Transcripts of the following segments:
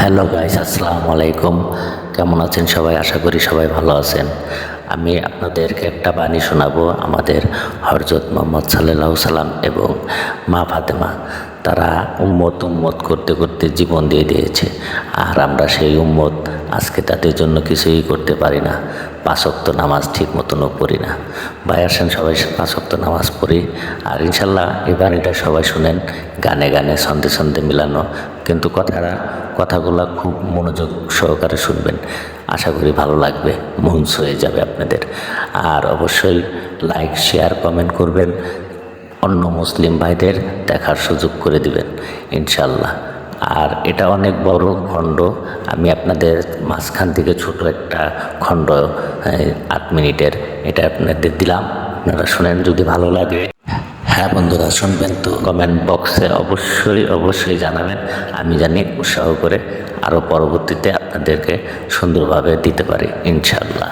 Hello guys, আসসালামু আলাইকুম। কেমন আছেন সবাই? আশা করি সবাই ভালো আছেন। আমি আপনাদেরকে একটা বাণী শোনাবো। আমাদের হযরত মুহাম্মদ সাল্লাল্লাহু সাল্লাম এবং মা ফাতেমা, তারা উম্মত করতে করতে জীবন দিয়ে দিয়েছে। আর আমরা সেই উম্মত আজকে তাদের জন্য কিছুই করতে পারি না। 5 ওয়াক্ত নামাজ ঠিক মতনও পড়ি না। ভাই আসেন সবাই 5 ওয়াক্ত নামাজ পড়ি। আর ইনশাল্লাহ এই বাণীটা সবাই শুনেন, গানে গানে ছন্দে ছন্দে মিলানো, কিন্তু কথাগুলো খুব মনোযোগ সহকারে শুনবেন। আশা করি ভালো লাগবে, মন ছুঁয়ে যাবে আপনাদের। আর অবশ্যই লাইক, শেয়ার, কমেন্ট করবেন। অন্য মুসলিম ভাইদের দেখার সুযোগ করে দিবেন ইনশাল্লাহ। আর এটা অনেক বড় খণ্ড, আমি আপনাদের মাঝখান থেকে ছোট একটা খণ্ড 8 মিনিটের এটা আপনাদের দিলাম। আপনারা শুনেন, যদি ভালো লাগে। হ্যাঁ বন্ধুরা, শুনবেন তো? কমেন্ট বক্সে অবশ্যই জানাবেন, আমি জানি উৎসাহ করে আরও পরবর্তীতে আপনাদেরকে সুন্দরভাবে দিতে পারি ইনশাল্লাহ।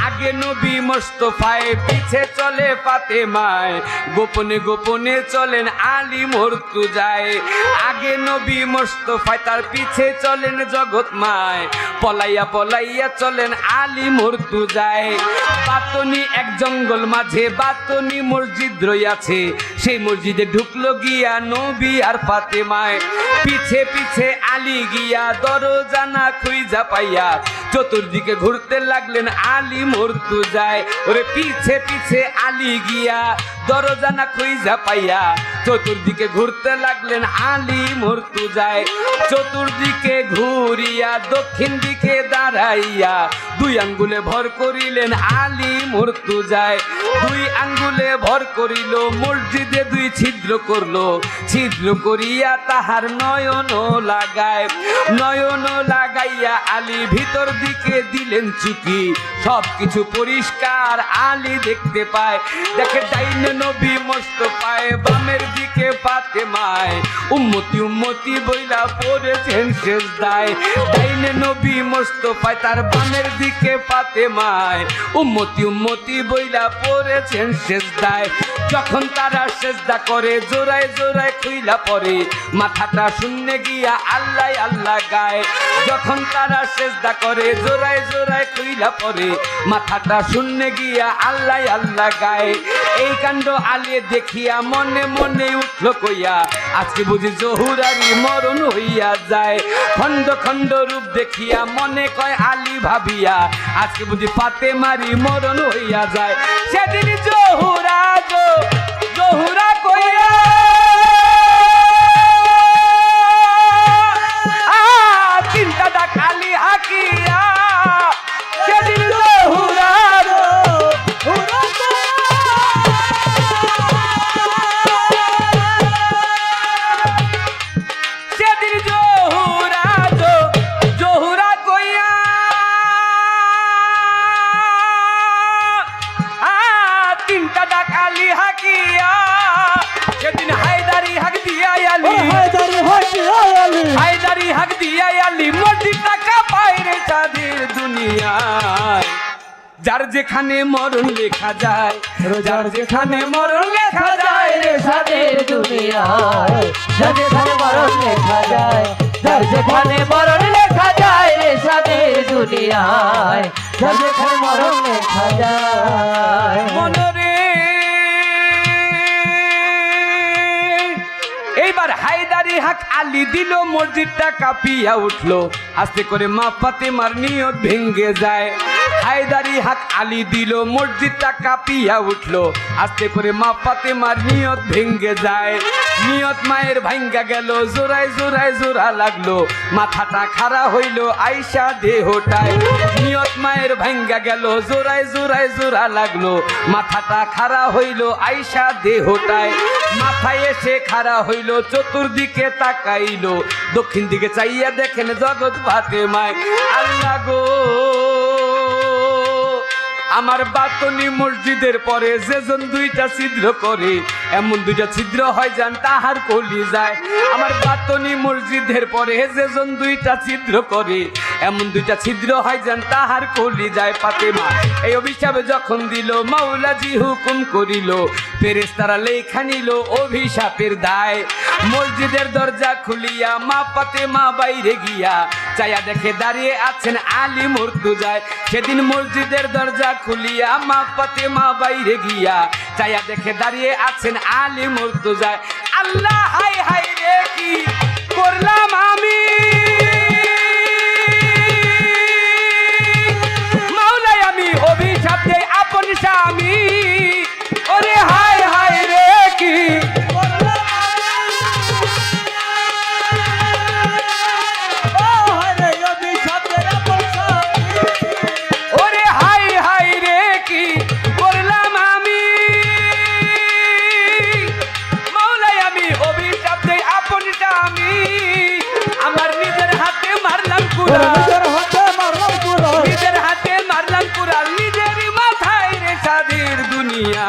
আগে নবী মোস্তফায়, পিছে চলে ফাতেমায়, গোপনে গোপনে চলেন আলী মুর্তজায়। আগে নবী মোস্তফায়, তার পিছে চলেন জগৎ মায়, পলাইয়া পলাইয়া চলেন আলী মুর্তজায়। বাতনি এক জঙ্গল মাঝে বাতনি মসজিদ রইয়াছে, সেই মসজিদে ঢুকলো গিয়া নবী আর ফাতেমায়। পিছে পিছে আলী গিয়া দরজানা খুইজা পাইয়া, চতুর্দিকে ঘুরতে লাগলেন আলী মুর্তজায়। ওরে পিছে পিছে আলী গিয়া দরজানা খুইজা পাইয়া, চতুর্দিকে ঘুরতে লাগলেন আলী মুর্তজায়। চতুর্দিকে ঘুরিয়া দক্ষিণ দিকে দাঁড়াইয়া, 2 আঙ্গুলে ভর করিলেন আলী মুর্তজায়। 2 আঙ্গুলে ভর করিল, মসজিদে 2 ছিদ্র করলো, ছিদ্র করিয়া তাহার নয়ন লাগায়। নয়ন লাগাইয়া আলী ভিতর দিকে দিলেন চুকি, সব কিছু পরিষ্কার আলী দেখতে পায়। দেখে ডাইনে নবী মোস্তফায়, বামের দিকে ফাতেমায়, উম্মতি উম্মতি বইলা পড়েছেন সেজদায়। ডাইনে নবী মোস্তফায়, তার বামের দিকে ফাতেমায়, উম্মতি উম্মতি বইলা পড়েছেন সেজদায়। যখন তারা সেজদা করে জোড়ায় জোড়ায় খুইলা পড়ে, মাথাটা শূন্য গিয়া আল্লাহ আল্লাহ গায়। যখন তারা সেজদা করে জোড়ায় জোড়ায় খুইলা পড়ে, মাথাটা শূন্য গিয়া আল্লাহ আল্লাহ গায়। এই কাণ্ড আলী দেখিয়া মনে মনে উঠল কইয়া, আজকে বুঝি জহুরারি মরণ হইয়া যায়। খণ্ড খণ্ড রূপ দেখিয়া মনে কয় আলী ভাবিয়া, আজকে বুঝি ফাতেমারি মরণ হইয়া যায়। সেদিন জহুরা কইয়া চিন্তা দা খালি হাকিয়া, সেদিন জহুরা সেদিন জহুরা কইয়া তিনটা ডাক আলী হাকিয়া, সেদিন হায়দারি হাক দিয়া আলী, হায়দারি হাক দিয়া আলী, মসজিদ টাকা পাইরে চাঁদের দুনিয়ায়। যার যেখানে মরণ লেখা যায়, যার যেখানে মরণ লেখা যায় রে সাদের দুনিয়ায়, যার যেখানে মরণ লেখা যায়, যার যেখানে মরণ লেখা যায় রে সাদের দুনিয়ায়, যার যেখানে মরণ লেখা যায়। মনরে এইবার হায়দারি হাক আলী দিল, মসজিদটা কাঁপিয়া উঠলো, আস্তে করে মা ফাতেমার নিয়ত ভেঙ্গে যায়। হায়দারি হাক আলী দিল, মসজিদটা কাঁপিয়া উঠলো, আস্তে করে মা ফাতেমার নিয়ত ভেঙ্গে যায়। নিয়ত মায়ের ভাঙ্গা গেল, জোড়ায় জোড়ায় জোড়া লাগলো, মাথাটা খাড়া হইল আইসা দেহটায়। নিয়ত মায়ের ভাঙ্গা গেল, জোড়ায় জোড়ায় জোড়া লাগলো, মাথাটা খাড়া হইল আইসা দেহটায়। মাথায় এসে খাড়া হইল, চতুর্দিকে তাকাইলো, দক্ষিণ দিকে চাইয়া দেখেন জগৎ ফাতেমায়। আল্লাহ গো, আমার বাতনি মসজিদের পরে যেজন 2টা ছিদ্র করে, এমন 2টা ছিদ্র হয় যান তাহার কলি যায়। আমার বাতনি মসজিদের পরে যেজন 2টা ছিদ্র করে, এমন 2টা ছিদ্র হয় যান তাহার কলি যায়। ফাতেমা এই অভিশাপ যখন দিল, মাওলাজি হুকুম করিল, ফেরেশতারা লেখা নিল অভিশাপের দায়। মসজিদের দরজা খুলিয়া মা ফাতেমা বাইরে গিয়া চাইয়া দেখে দাঁড়িয়ে আছেন আলী মুর্তজায়। সেদিন মসজিদের দরজা খুলিয়া মা ফাতেমা বাইরে গিয়া চাইয়া দেখে দাঁড়িয়ে আছেন আলী মুর্তজায়। আল্লাহ হাই হাই রে কি করলাম আমি, মাওলাই আমি অভিশাপ দেই আপন স্বামী। ওরে হাই হাই রে কি ওরে হাই হাই রে কি করলাম আমি, মাওলাই আমি অভিশাপ দেই আপন স্বামী। আমার নিজের হাতে মারলাম কুড়াল, নিজের হাতে মারলাম কুড়াল, নিজের মাথায় রে স্বাধীর দুনিয়া।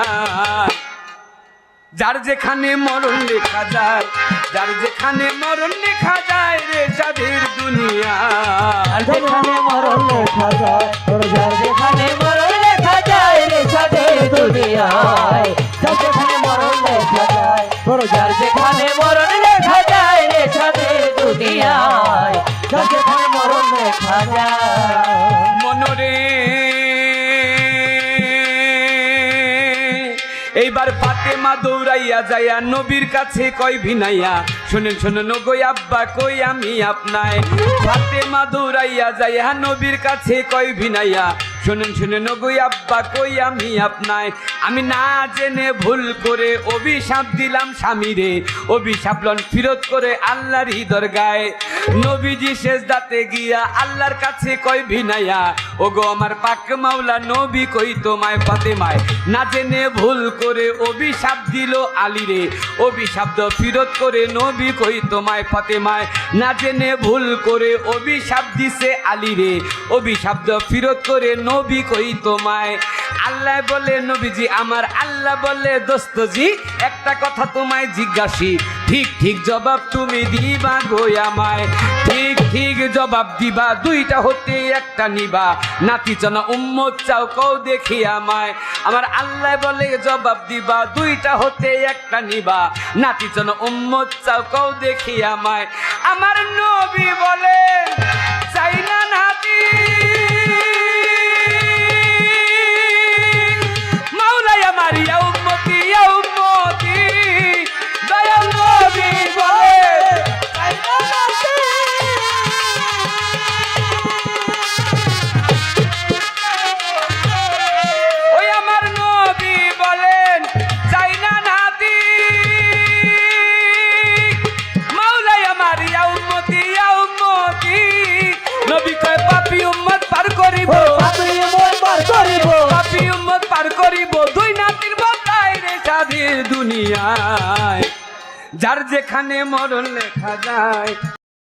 যার যেখানে মরণ লেখা যায়, যার যেখানে মরণ লেখা যায় রে স্বাধীর দুনিয়া। যেখানে মরণ লেখা যায়, যার যেখানে মরণ লেখা যায় রে সাদের দুনিয়ায়। যার যেখানে মরণ লেখা যায়, যার যেখানে মরণ লেখা যায় রে সাদের দুনিয়ায়। যার যেখানে মরণ লেখা যায়। মনরে এইবার ফাতেমা দৌড়াইয়া যাইয়া নবীর কাছে কয় ভিনাইয়া, শুনেন শুনেন গই আব্বা কই আমি আপনায়। ফাতেমা দৌড়াইয়া যাইয়া নবীর কাছে কয় ভিনাইয়া, শুনেন শুনেন গই আব্বা কই আমি আপনায়। আমি না জেনে ভুল করে অভিশাপ দিলাম স্বামীরে, অভিশাপ লন ফিরত করে আল্লাহর দরগায়। নবীজি সেজদাতে গিয়া আল্লাহর কাছে কয় ভিনাইয়া, ওগো আমার পাক মাওলা নবী কই তোমায় ফাতেমায় না জেনে ভুল করে অভিশাপ দিল আলীরে, অভিশাপ ফিরত করে নবী কই তোমায় ফাতেমায় না জেনে ভুল করে অভিশাপ দিছে আলীরে, অভিশাপ ফিরত করে নবী কই তোমায়। আল্লাহ বলে নবীজি আমার, আল্লাহ বলে দোস্তজি একটা কথা তোমায় জিজ্ঞাসি, ঠিক ঠিক জবাব তুমি দিবা গো আমায়। ঠিক ঠিক জবাব দিবা, দুইটা হতে একটা নিবা, নাতি জানা উম্মত চাও কও দেখি আমায়। আমার আল্লাহ বলে জবাব দিবা, দুইটা হতে একটা নিবা, নাতি জানা উম্মত চাও কও দেখি আমায়। আমার নবী বলে চাই না নাতি, মাওলাই আমার ইয়া উম্মতি ইয়া উম্মতি। দয়াল নবী বলে চাই না নাতি, ওই আমার নবী বলেন চাই না নাতি, মাওলাই আমার ইয়া উম্মতি ইয়া উম্মতি। নবী কয় পাপী উম্মত পার করিব, পাপী উম্মত পার করিব, পাপী উম্মত পার করিব, দুই নাতির বদলায় রে স্বাধীর দুনিয়ায়। যার যেখানে মরণ লেখা যায়,